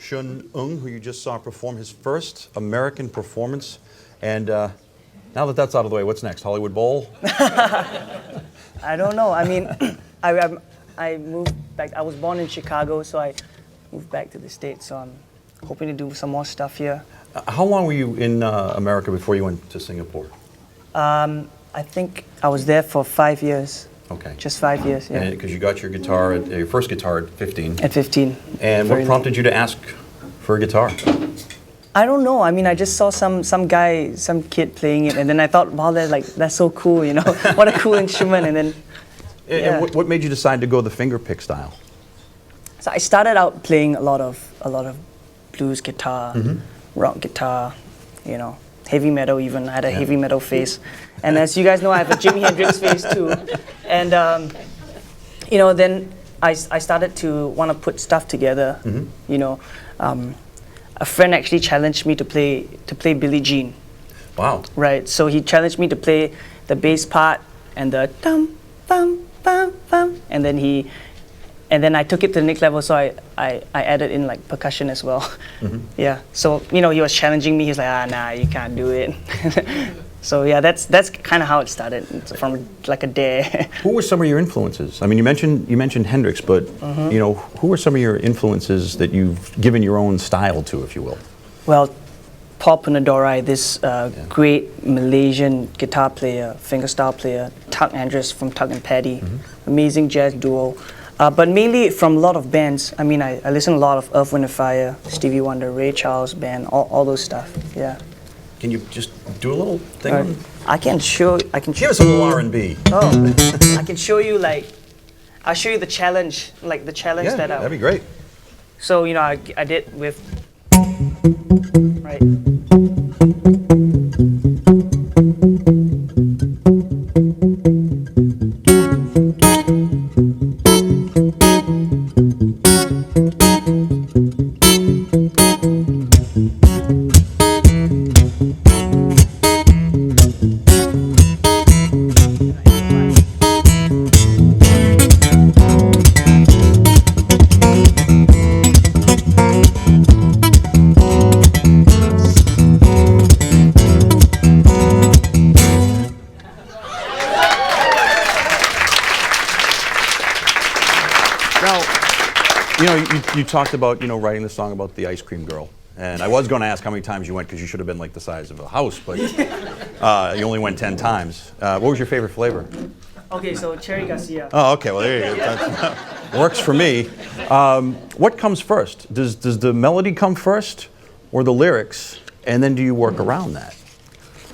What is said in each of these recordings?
Shun, who you just saw perform his first American performance. And now that that's out of the way, what's next? Hollywood Bowl? I don't know. I mean, I moved back. I was born in Chicago, so I moved back to the States. So I'm hoping to do some more stuff here. How long were you in America before you went to Singapore? I think I was there for 5 years. Okay. Just 5 years, yeah. Because you got your guitar, your first guitar at 15. At 15. And what prompted you to ask for a guitar? I don't know. I mean, I just saw some guy, some kid playing it, and then I thought, wow, that's so cool, you know? What a cool instrument, and then... Yeah. And what made you decide to go the finger pick style? So I started out playing a lot of blues guitar, rock guitar, you know, heavy metal even. I had a heavy metal phase. And as you guys know, I have a Jimi Hendrix phase too. And, you know, then I started to want to put stuff together, you know. A friend actually challenged me to play Billie Jean. Wow. Right, so he challenged me to play the bass part and the dum, bum, bum, bum, and then I took it to the next level, so I added in like percussion as well. Yeah, so you know, he was challenging me. He's like, nah, you can't do it. So yeah, that's kind of how it started. It's from like a dare. Who were some of your influences? I mean, you mentioned Hendrix, but you know, who were some of your influences that you've given your own style to, if you will? Well, Paul Punadorai, this great Malaysian guitar player, fingerstyle player, Tuck Andrus from Tuck and Paddy, amazing jazz duo. But mainly from a lot of bands. I mean, I listen to a lot of Earth, Wind & Fire, Stevie Wonder, Ray Charles band, all those stuff. Yeah. Can you just do a little thing? I can show. Give us a little R&B. Oh, I can show you like. I'll show you the challenge, like the challenge that I. That'd be great. So you know, I did with. Right. You talked about, you know, writing the song about the ice cream girl. And I was going to ask how many times you went, because you should have been like the size of a house, but you only went 10 times. What was your favorite flavor? Okay, so Cherry Garcia. Oh, okay, well there you go. Works for me. What comes first? Does the melody come first, or the lyrics, and then do you work around that?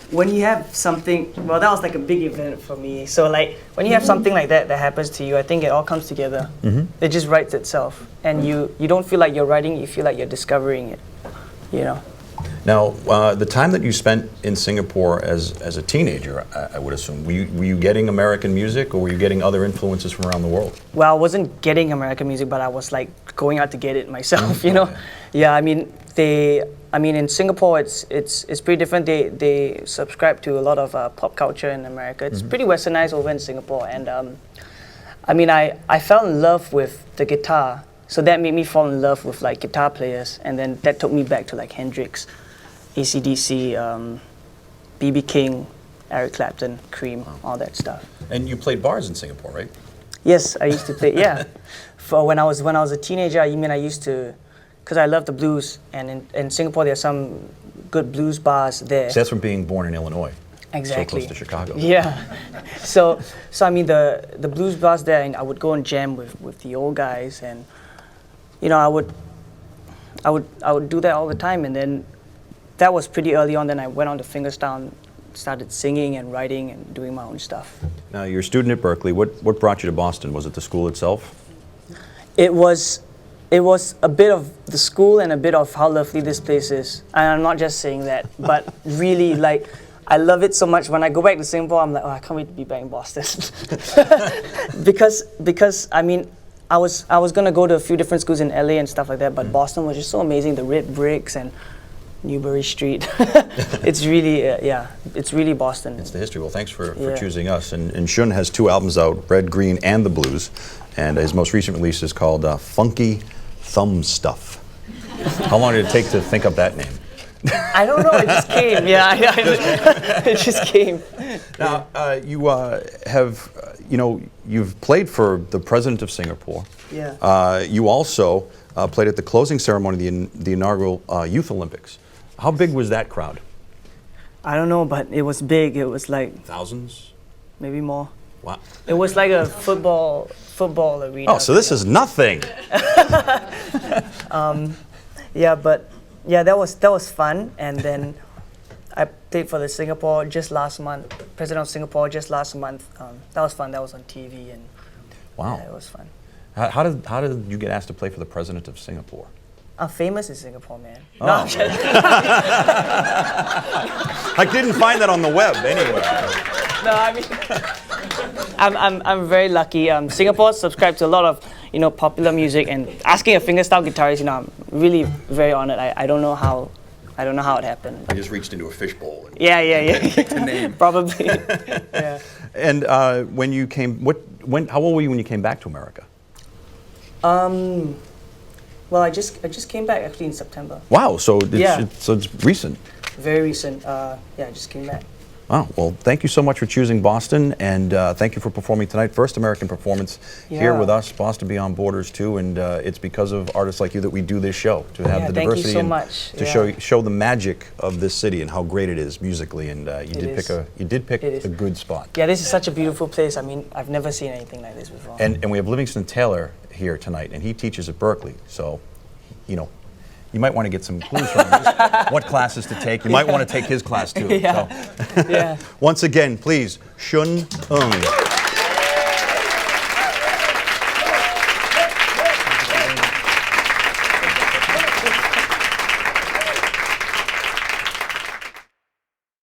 When you have something, well, that was like a big event for me. So like, when you have something like that happens to you, I think it all comes together. It just writes itself. And you don't feel like you're writing, you feel like you're discovering it, you know. Now, the time that you spent in Singapore as a teenager, I would assume, were you getting American music, or were you getting other influences from around the world? Well, I wasn't getting American music, but I was like going out to get it myself, you know. Okay. Yeah, I mean, in Singapore, it's pretty different. They subscribe to a lot of pop culture in America. It's pretty westernized over in Singapore, and I mean, I fell in love with the guitar, so that made me fall in love with like guitar players, and then that took me back to like Hendrix, AC/DC, B.B. King, Eric Clapton, Cream, all that stuff. And you played bars in Singapore, right? Yes, I used to play. Yeah, for when I was a teenager, I used to. Because I love the blues, and in Singapore there are some good blues bars there. So that's from being born in Illinois. Exactly. So close to Chicago. Yeah. So I mean the blues bars there, and I would go and jam with the old guys, and you know I would do that all the time, and then that was pretty early on. Then I went on to fingerstyle and started singing and writing and doing my own stuff. Now you're a student at Berkeley. What brought you to Boston? Was it the school itself? It was a bit of the school and a bit of how lovely this place is. And I'm not just saying that, but really, like, I love it so much. When I go back to Singapore, I'm like, oh, I can't wait to be back in Boston. because I mean, I was gonna go to a few different schools in LA and stuff like that, but Boston was just so amazing. The red bricks and Newbury Street. It's really, it's really Boston. It's the history. Well, thanks for choosing us. And Shun has 2 albums out, Red, Green, and the Blues. And his most recent release is called Funky Thumb Stuff. How long did it take to think up that name? I don't know. It just came. Yeah, it just came. Now, you you've played for the president of Singapore. Yeah. You also played at the closing ceremony of the inaugural Youth Olympics. How big was that crowd? I don't know, but it was big. It was like Thousands? maybe more. Wow. It was like a football arena. Oh, so this is nothing. Yeah, but yeah, that was fun. And then I played for the Singapore just last month. President of Singapore just last month. That was fun. That was on TV, and Wow. yeah, it was fun. How did you get asked to play for the president of Singapore? I'm famous in Singapore, man. Oh. No, I'm just, I didn't find that on the web anyway. no, I mean, I'm very lucky. Singapore subscribed to a lot of popular music, and asking a fingerstyle guitarist, I'm really very honored. I don't know how it happened. I just reached into a fishbowl. Yeah. Picked a name. Probably. Yeah. And when you came, how old were you when you came back to America? Well, I just came back actually in September. Wow, so Yeah. so it's recent. Very recent. Yeah, I just came back. Wow, well, thank you so much for choosing Boston, and thank you for performing tonight. First American performance here Yeah. with us, Boston Beyond Borders too, and it's because of artists like you that we do this show, to have Yeah, the thank you diversity so and much. to Yeah. show the magic of this city and how great it is musically, and you did pick It is. a good spot. Yeah, this is such a beautiful place. I mean, I've never seen anything like this before. And we have Livingston Taylor here tonight, and he teaches at Berkeley, so you might want to get some clues from him, just what classes to take. You might want to take his class too. Yeah. So. Yeah. Once again, please, Shun.